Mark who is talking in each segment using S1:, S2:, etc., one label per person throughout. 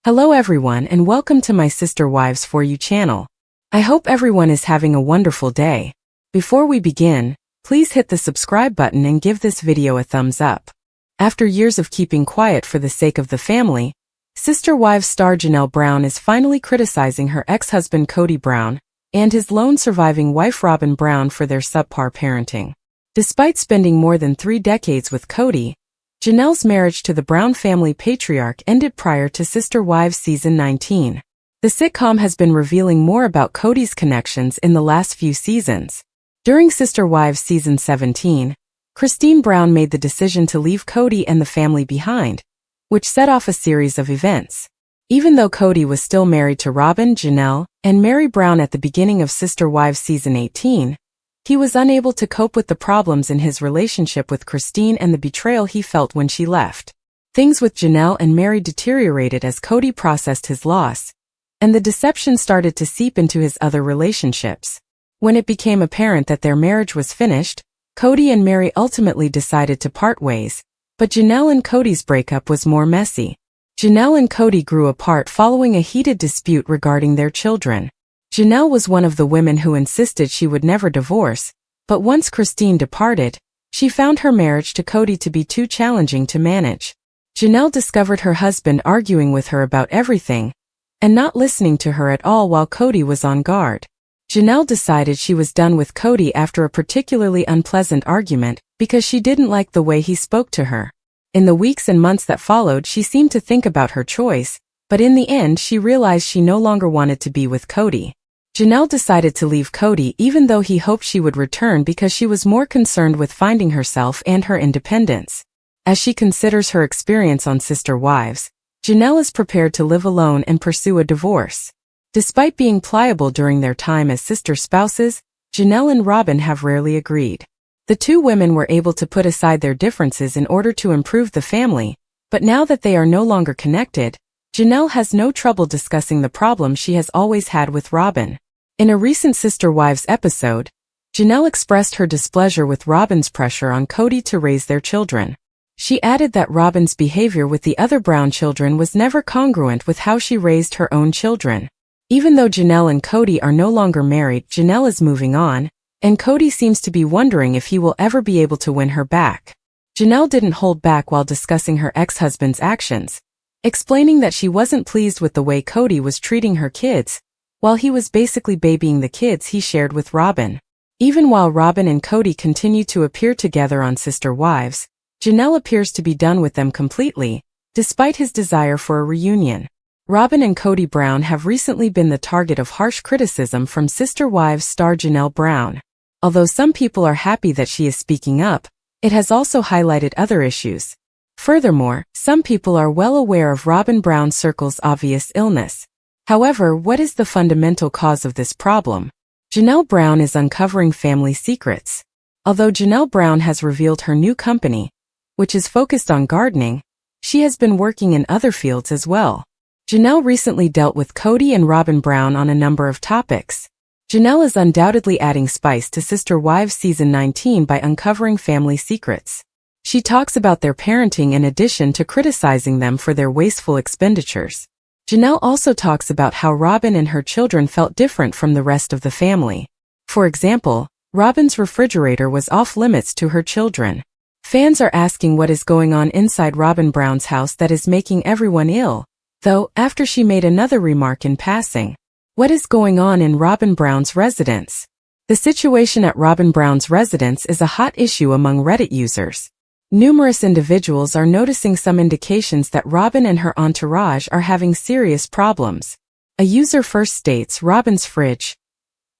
S1: Hello everyone and welcome to my Sister Wives For You channel. I hope everyone is having a wonderful day. Before we begin, please hit the subscribe button and give this video a thumbs up. After years of keeping quiet for the sake of the family, Sister Wives star Janelle Brown is finally criticizing her ex-husband Kody Brown and his lone surviving wife Robyn Brown for their subpar parenting. Despite spending more than 3 decades with Kody, Janelle's marriage to the Brown family patriarch ended prior to Sister Wives Season 19. The sitcom has been revealing more about Kody's connections in the last few seasons. During Sister Wives Season 17, Christine Brown made the decision to leave Kody and the family behind, which set off a series of events. Even though Kody was still married to Robyn, Janelle, and Mary Brown at the beginning of Sister Wives Season 18, he was unable to cope with the problems in his relationship with Christine and the betrayal he felt when she left. Things with Janelle and Mary deteriorated as Kody processed his loss, and the deception started to seep into his other relationships. When it became apparent that their marriage was finished, Kody and Mary ultimately decided to part ways, but Janelle and Kody's breakup was more messy. Janelle and Kody grew apart following a heated dispute regarding their children. Janelle was one of the women who insisted she would never divorce, but once Christine departed, she found her marriage to Kody to be too challenging to manage. Janelle discovered her husband arguing with her about everything, and not listening to her at all while Kody was on guard. Janelle decided she was done with Kody after a particularly unpleasant argument because she didn't like the way he spoke to her. In the weeks and months that followed, she seemed to think about her choice, but in the end she realized she no longer wanted to be with Kody. Janelle decided to leave Kody even though he hoped she would return because she was more concerned with finding herself and her independence. As she considers her experience on Sister Wives, Janelle is prepared to live alone and pursue a divorce. Despite being pliable during their time as sister spouses, Janelle and Robyn have rarely agreed. The two women were able to put aside their differences in order to improve the family, but now that they are no longer connected, Janelle has no trouble discussing the problem she has always had with Robyn. In a recent Sister Wives episode, Janelle expressed her displeasure with Robyn's pressure on Kody to raise their children. She added that Robyn's behavior with the other Brown children was never congruent with how she raised her own children. Even though Janelle and Kody are no longer married, Janelle is moving on, and Kody seems to be wondering if he will ever be able to win her back. Janelle didn't hold back while discussing her ex-husband's actions, explaining that she wasn't pleased with the way Kody was treating her kids, while he was basically babying the kids he shared with Robyn. Even while Robyn and Kody continue to appear together on Sister Wives, Janelle appears to be done with them completely, despite his desire for a reunion. Robyn and Kody Brown have recently been the target of harsh criticism from Sister Wives star Janelle Brown. Although some people are happy that she is speaking up, it has also highlighted other issues. Furthermore, some people are well aware of Robyn Brown Circle's obvious illness. However, what is the fundamental cause of this problem? Janelle Brown is uncovering family secrets. Although Janelle Brown has revealed her new company, which is focused on gardening, she has been working in other fields as well. Janelle recently dealt with Kody and Robyn Brown on a number of topics. Janelle is undoubtedly adding spice to Sister Wives Season 19 by uncovering family secrets. She talks about their parenting in addition to criticizing them for their wasteful expenditures. Janelle also talks about how Robyn and her children felt different from the rest of the family. For example, Robyn's refrigerator was off limits to her children. Fans are asking what is going on inside Robyn Brown's house that is making everyone ill, though, after she made another remark in passing. What is going on in Robyn Brown's residence? The situation at Robyn Brown's residence is a hot issue among Reddit users. Numerous individuals are noticing some indications that Robyn and her entourage are having serious problems. A user first states Robyn's fridge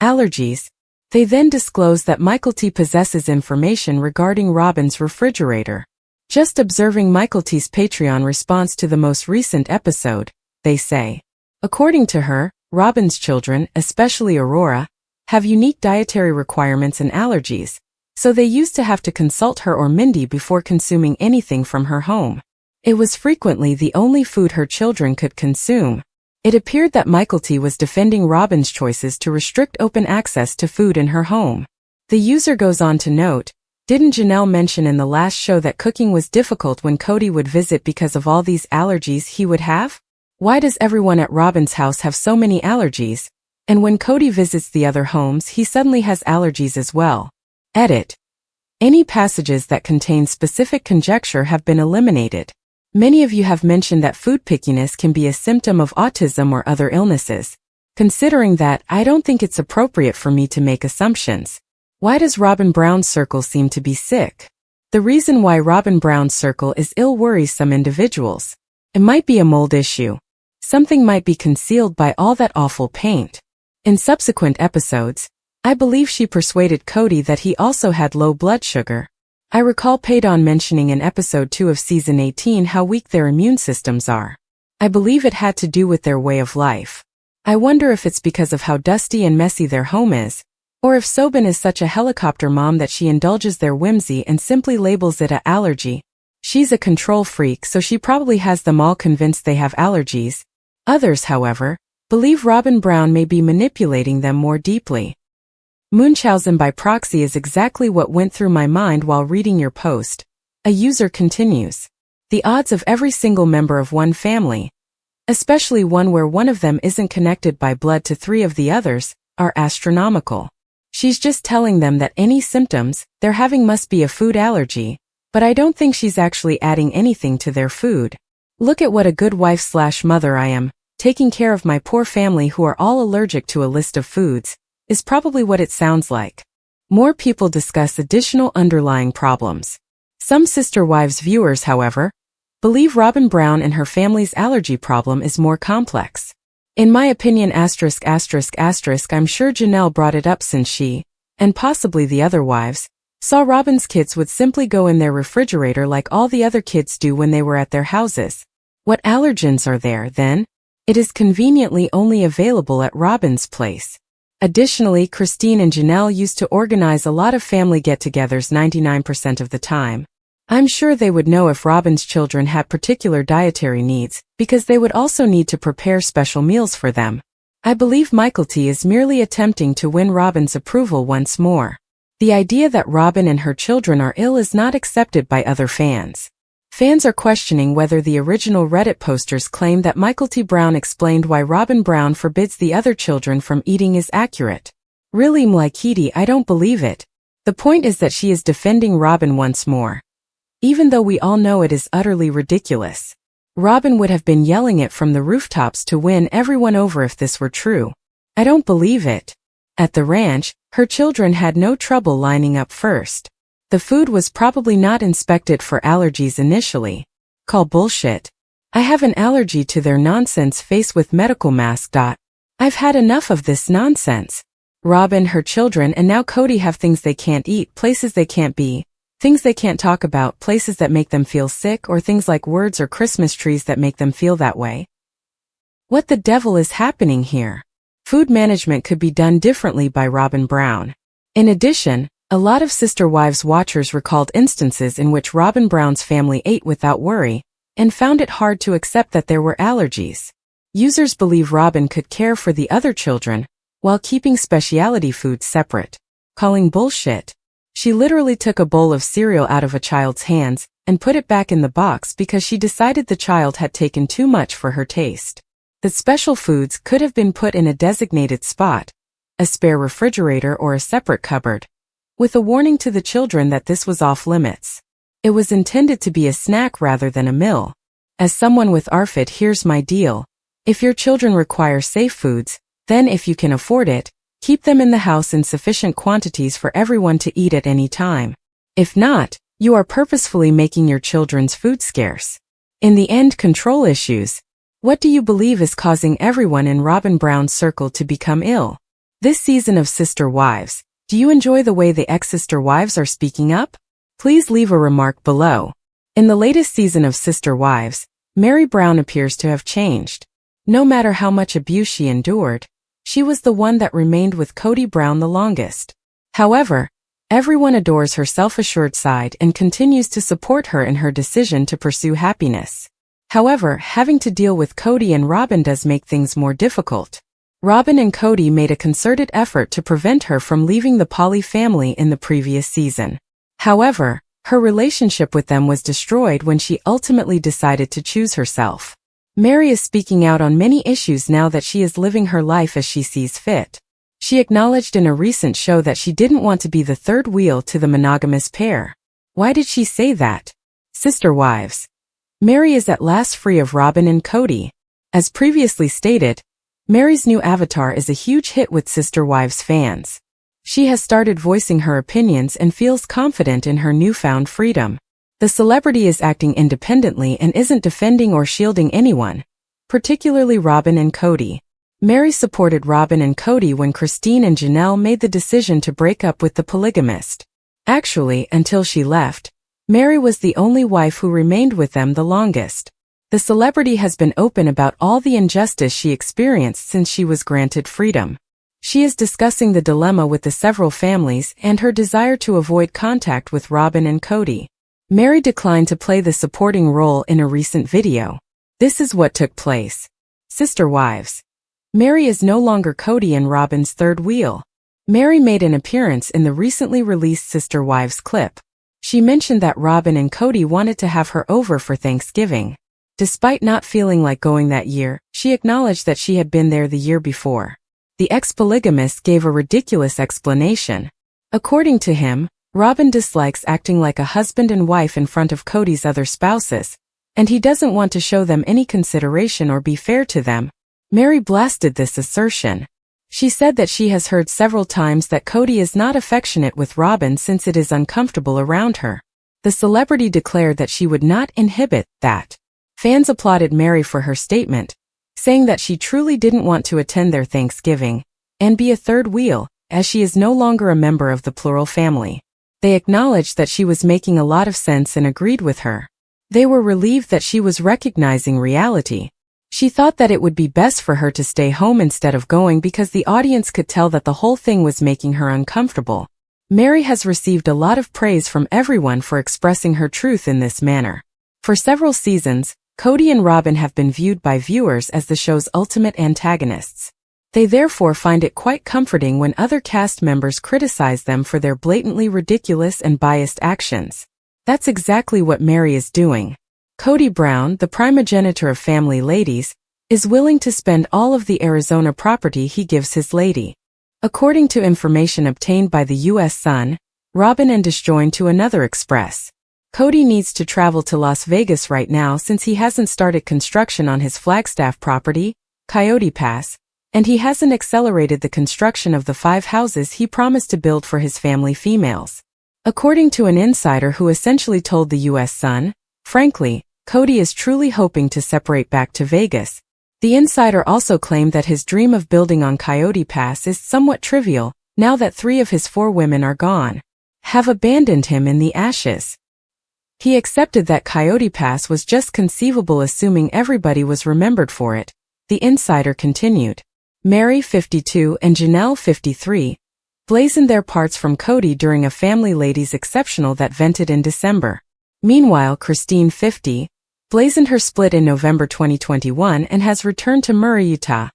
S1: allergies. They then disclose that Mykelti possesses information regarding Robyn's refrigerator. Just observing Mykelti's Patreon response to the most recent episode, they say. According to her, Robyn's children, especially Aurora, have unique dietary requirements and allergies, so they used to have to consult her or Mindy before consuming anything from her home. It was frequently the only food her children could consume. It appeared that Mykelti was defending Robyn's choices to restrict open access to food in her home. The user goes on to note, "Didn't Janelle mention in the last show that cooking was difficult when Kody would visit because of all these allergies he would have? Why does everyone at Robyn's house have so many allergies? And when Kody visits the other homes, he suddenly has allergies as well. Edit. Any passages that contain specific conjecture have been eliminated. Many of you have mentioned that food pickiness can be a symptom of autism or other illnesses. Considering that, I don't think it's appropriate for me to make assumptions. Why does Robyn Brown's circle seem to be sick? The reason why Robyn Brown's circle is ill worries some individuals. It might be a mold issue. Something might be concealed by all that awful paint. In subsequent episodes, I believe she persuaded Kody that he also had low blood sugar. I recall Paydon mentioning in episode 2 of season 18 how weak their immune systems are. I believe it had to do with their way of life. I wonder if it's because of how dusty and messy their home is, or if Robyn is such a helicopter mom that she indulges their whimsy and simply labels it an allergy. She's a control freak, so she probably has them all convinced they have allergies. Others, however, believe Robyn Brown may be manipulating them more deeply. Munchausen by proxy is exactly what went through my mind while reading your post. A user continues. The odds of every single member of one family, especially one where one of them isn't connected by blood to 3 of the others, are astronomical. She's just telling them that any symptoms they're having must be a food allergy, but I don't think she's actually adding anything to their food. Look at what a good wife/mother I am, taking care of my poor family who are all allergic to a list of foods, is probably what it sounds like. More people discuss additional underlying problems. Some Sister Wives viewers, however, believe Robyn Brown and her family's allergy problem is more complex. In my opinion I'm sure Janelle brought it up since she, and possibly the other wives, saw Robyn's kids would simply go in their refrigerator like all the other kids do when they were at their houses. What allergens are there, then? It is conveniently only available at Robyn's place. Additionally, Christine and Janelle used to organize a lot of family get-togethers 99% of the time. I'm sure they would know if Robyn's children had particular dietary needs, because they would also need to prepare special meals for them. I believe Mykelti is merely attempting to win Robyn's approval once more. The idea that Robyn and her children are ill is not accepted by other fans. Fans are questioning whether the original Reddit posters claim that Mykelti Brown explained why Robyn Brown forbids the other children from eating is accurate. Really, Mykelti, I don't believe it. The point is that she is defending Robyn once more. Even though we all know it is utterly ridiculous. Robyn would have been yelling it from the rooftops to win everyone over if this were true. I don't believe it. At the ranch, her children had no trouble lining up first. The food was probably not inspected for allergies initially. Call bullshit. I have an allergy to their nonsense face with medical mask. I've had enough of this nonsense. Robyn, her children, and now Kody have things they can't eat, places they can't be, things they can't talk about, places that make them feel sick, or things like words or Christmas trees that make them feel that way. What the devil is happening here? Food management could be done differently by Robyn Brown. In addition, a lot of Sister Wives watchers recalled instances in which Robyn Brown's family ate without worry, and found it hard to accept that there were allergies. Users believe Robyn could care for the other children, while keeping specialty foods separate. Calling bullshit. She literally took a bowl of cereal out of a child's hands, and put it back in the box because she decided the child had taken too much for her taste. That special foods could have been put in a designated spot, a spare refrigerator or a separate cupboard, with a warning to the children that this was off limits. It was intended to be a snack rather than a meal. As someone with ARFID, here's my deal. If your children require safe foods, then if you can afford it, keep them in the house in sufficient quantities for everyone to eat at any time. If not, you are purposefully making your children's food scarce. In the end, control issues. What do you believe is causing everyone in Robyn Brown's circle to become ill? This season of Sister Wives, do you enjoy the way the ex-Sister Wives are speaking up? Please leave a remark below. In the latest season of Sister Wives, Meri Brown appears to have changed. No matter how much abuse she endured, she was the one that remained with Kody Brown the longest. However, everyone adores her self-assured side and continues to support her in her decision to pursue happiness. However, having to deal with Kody and Robyn does make things more difficult. Robyn and Kody made a concerted effort to prevent her from leaving the Poly family in the previous season. However, her relationship with them was destroyed when she ultimately decided to choose herself. Mary is speaking out on many issues now that she is living her life as she sees fit. She acknowledged in a recent show that she didn't want to be the third wheel to the monogamous pair. Why did she say that? Sister Wives. Mary is at last free of Robyn and Kody. As previously stated, Mary's new avatar is a huge hit with Sister Wives fans. She has started voicing her opinions and feels confident in her newfound freedom. The celebrity is acting independently and isn't defending or shielding anyone, particularly Robyn and Kody. Mary supported Robyn and Kody when Christine and Janelle made the decision to break up with the polygamist. Actually, until she left, Mary was the only wife who remained with them the longest. The celebrity has been open about all the injustice she experienced since she was granted freedom. She is discussing the dilemma with the several families and her desire to avoid contact with Robyn and Kody. Mary declined to play the supporting role in a recent video. This is what took place. Sister Wives. Mary is no longer Kody and Robyn's third wheel. Mary made an appearance in the recently released Sister Wives clip. She mentioned that Robyn and Kody wanted to have her over for Thanksgiving. Despite not feeling like going that year, she acknowledged that she had been there the year before. The ex-polygamist gave a ridiculous explanation. According to him, Robyn dislikes acting like a husband and wife in front of Kody's other spouses, and he doesn't want to show them any consideration or be fair to them. Mary blasted this assertion. She said that she has heard several times that Kody is not affectionate with Robyn since it is uncomfortable around her. The celebrity declared that she would not inhibit that. Fans applauded Mary for her statement, saying that she truly didn't want to attend their Thanksgiving and be a third wheel, as she is no longer a member of the plural family. They acknowledged that she was making a lot of sense and agreed with her. They were relieved that she was recognizing reality. She thought that it would be best for her to stay home instead of going because the audience could tell that the whole thing was making her uncomfortable. Mary has received a lot of praise from everyone for expressing her truth in this manner. For several seasons, Kody and Robyn have been viewed by viewers as the show's ultimate antagonists. They therefore find it quite comforting when other cast members criticize them for their blatantly ridiculous and biased actions. That's exactly what Mary is doing. Kody Brown, the primogenitor of family ladies, is willing to spend all of the Arizona property he gives his lady. According to information obtained by the U.S. Sun, Robyn and disjoined to another express. Kody needs to travel to Las Vegas right now since he hasn't started construction on his Flagstaff property, Coyote Pass, and he hasn't accelerated the construction of the 5 houses he promised to build for his family females. According to an insider who essentially told the U.S. Sun, frankly, Kody is truly hoping to separate back to Vegas. The insider also claimed that his dream of building on Coyote Pass is somewhat trivial, now that 3 of his 4 women are gone, have abandoned him in the ashes. He accepted that Coyote Pass was just conceivable assuming everybody was remembered for it, the insider continued. Mary, 52, and Janelle, 53, blazoned their parts from Kody during a family ladies exceptional that vented in December. Meanwhile, Christine, 50, blazoned her split in November 2021 and has returned to Murray, Utah,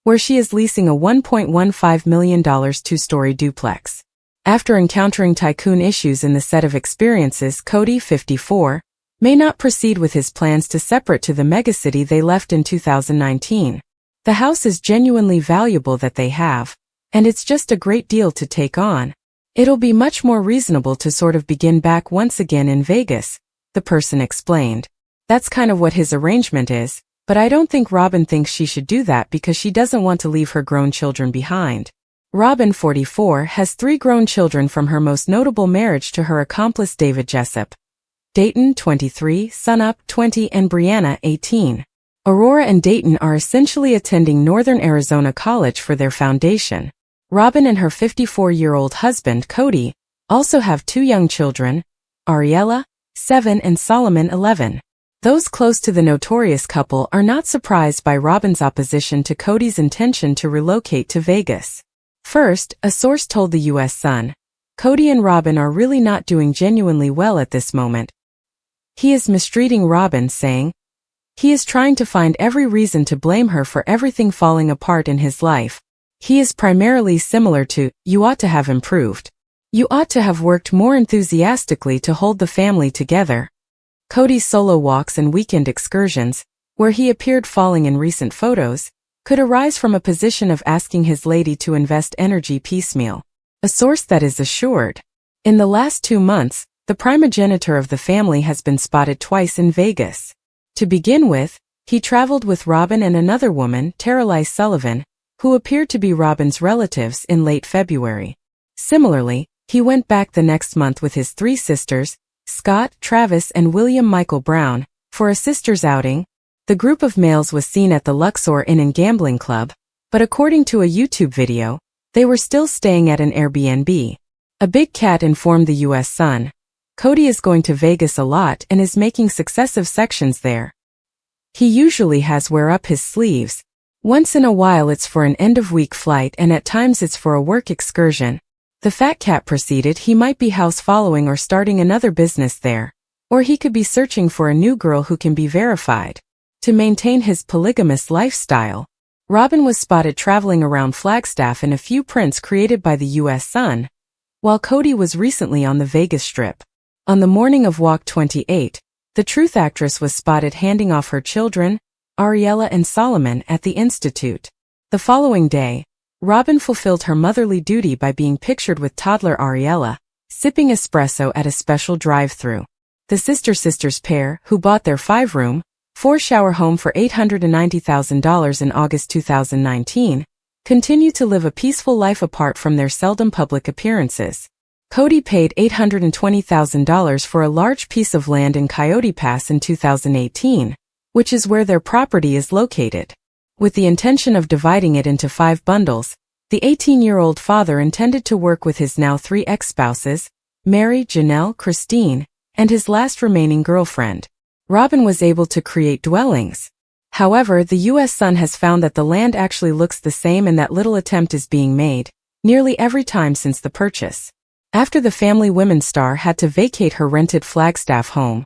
S1: where she is leasing a $1.15 million 2-story duplex. After encountering tycoon issues in the set of Experiences, Kody, 54, may not proceed with his plans to separate to the megacity they left in 2019. The house is genuinely valuable that they have, and it's just a great deal to take on. It'll be much more reasonable to sort of begin back once again in Vegas, the person explained. That's kind of what his arrangement is, but I don't think Robyn thinks she should do that because she doesn't want to leave her grown children behind. Robyn, 44, has 3 grown children from her most notable marriage to her accomplice David Jessup. Dayton, 23, Sunup, 20, and Brianna, 18. Aurora and Dayton are essentially attending Northern Arizona College for their foundation. Robyn and her 54-year-old husband, Kody, also have 2 young children, Ariella, 7, and Solomon, 11. Those close to the notorious couple are not surprised by Robyn's opposition to Kody's intention to relocate to Vegas. First, a source told the U.S. Sun, Kody and Robyn are really not doing genuinely well at this moment. He is mistreating Robyn, saying, he is trying to find every reason to blame her for everything falling apart in his life. He is primarily similar to, you ought to have improved. You ought to have worked more enthusiastically to hold the family together. Kody's solo walks and weekend excursions, where he appeared falling in recent photos, could arise from a position of asking his lady to invest energy piecemeal. A source that is assured. In the last 2 months, the primogenitor of the family has been spotted twice in Vegas. To begin with, he traveled with Robyn and another woman, Taralie Sullivan, who appeared to be Robyn's relatives in late February. Similarly, he went back the next month with his 3 sisters, Scott, Travis and William Michael Brown, for a sisters' outing. The group of males was seen at the Luxor Inn and Gambling Club, but according to a YouTube video, they were still staying at an Airbnb. A big cat informed the U.S. Sun, Kody is going to Vegas a lot and is making successive sections there. He usually has wear up his sleeves. Once in a while it's for an end-of-week flight and at times it's for a work excursion. The fat cat proceeded he might be house following or starting another business there. Or he could be searching for a new girl who can be verified. To maintain his polygamous lifestyle, Robyn was spotted traveling around Flagstaff in a few prints created by the U.S. Sun, while Kody was recently on the Vegas Strip. On the morning of Walk 28, the Truth actress was spotted handing off her children, Ariella and Solomon, at the Institute. The following day, Robyn fulfilled her motherly duty by being pictured with toddler Ariella, sipping espresso at a special drive-thru. The sisters pair, who bought their 5-room, 4-shower home for $890,000 in August 2019, continue to live a peaceful life apart from their seldom public appearances. Kody paid $820,000 for a large piece of land in Coyote Pass in 2018, which is where their property is located. With the intention of dividing it into 5 bundles, the 18-year-old father intended to work with his now 3 ex-spouses, Mary, Janelle, Christine, and his last remaining girlfriend. Robyn was able to create dwellings. However, the U.S. Sun has found that the land actually looks the same and that little attempt is being made, nearly every time since the purchase. After the Family Women's star had to vacate her rented Flagstaff home,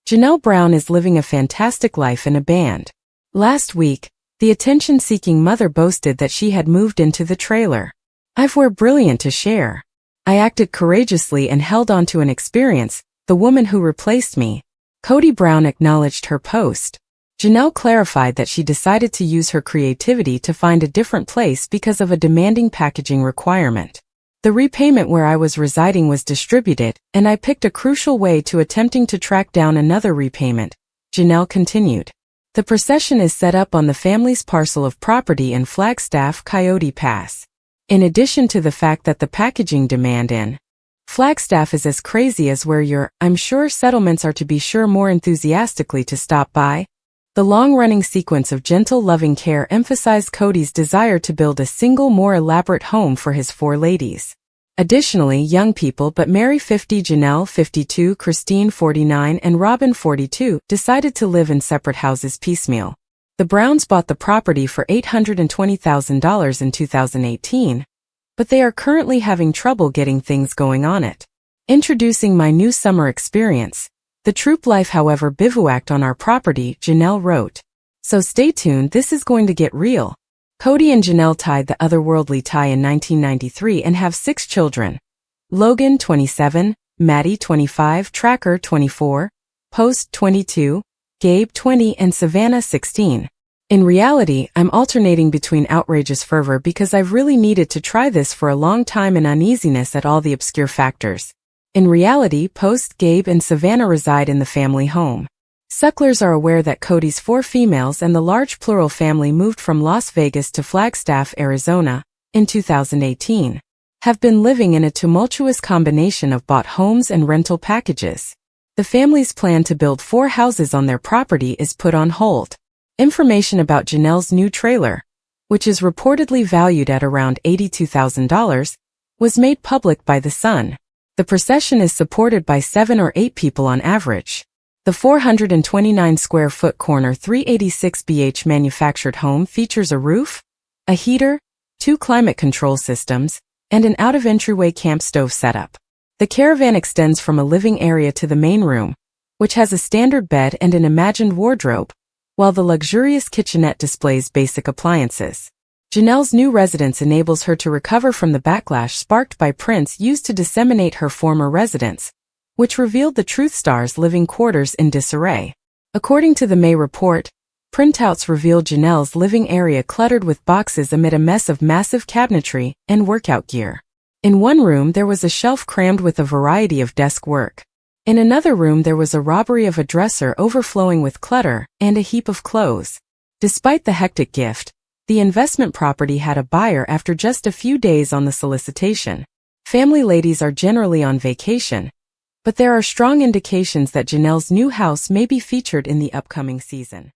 S1: Janelle Brown is living a fantastic life in a band. Last week, the attention-seeking mother boasted that she had moved into the trailer. "I've were brilliant to share. I acted courageously and held on to an experience, the woman who replaced me." Kody Brown acknowledged her post. Janelle clarified that she decided to use her creativity to find a different place because of a demanding packaging requirement. "The repayment where I was residing was distributed, and I picked a crucial way to attempting to track down another repayment," Janelle continued. The procession is set up on the family's parcel of property in Flagstaff, Coyote Pass. In addition to the fact that the packaging demand in Flagstaff is as crazy as where your, I'm sure, settlements are to be sure more enthusiastically to stop by, the long-running sequence of gentle loving care emphasized Kody's desire to build a single more elaborate home for his 4 ladies. Additionally, young people but Mary 50, Janelle 52, Christine 49 and Robyn 42 decided to live in separate houses piecemeal. The Browns bought the property for $820,000 in 2018, but they are currently having trouble getting things going on it. Introducing my new summer experience. The troop life however bivouacked on our property, Janelle wrote. So stay tuned, this is going to get real. Kody and Janelle tied the otherworldly tie in 1993 and have 6 children. Logan 27, Maddie 25, Tracker 24, Post 22, Gabe 20 and Savannah 16. In reality, I'm alternating between outrageous fervor because I've really needed to try this for a long time and uneasiness at all the obscure factors. In reality, Post, Gabe and Savannah reside in the family home. Sucklers are aware that Kody's 4 females and the large plural family moved from Las Vegas to Flagstaff, Arizona, in 2018, have been living in a tumultuous combination of bought homes and rental packages. The family's plan to build 4 houses on their property is put on hold. Information about Janelle's new trailer, which is reportedly valued at around $82,000, was made public by The Sun. The procession is supported by 7 or 8 people on average. The 429-square-foot corner 386 BH manufactured home features a roof, a heater, 2 climate control systems, and an out-of-entryway camp stove setup. The caravan extends from a living area to the main room, which has a standard bed and an imagined wardrobe, while the luxurious kitchenette displays basic appliances. Janelle's new residence enables her to recover from the backlash sparked by prints used to disseminate her former residence, which revealed the Truth star's living quarters in disarray. According to the May report, Printouts revealed Janelle's living area cluttered with boxes amid a mess of massive cabinetry and workout gear. In one room there was a shelf crammed with a variety of desk work. In another room there was a robbery of a dresser overflowing with clutter and a heap of clothes. Despite the hectic gift, the investment property had a buyer after just a few days on the solicitation. Family ladies are generally on vacation, but there are strong indications that Janelle's new house may be featured in the upcoming season.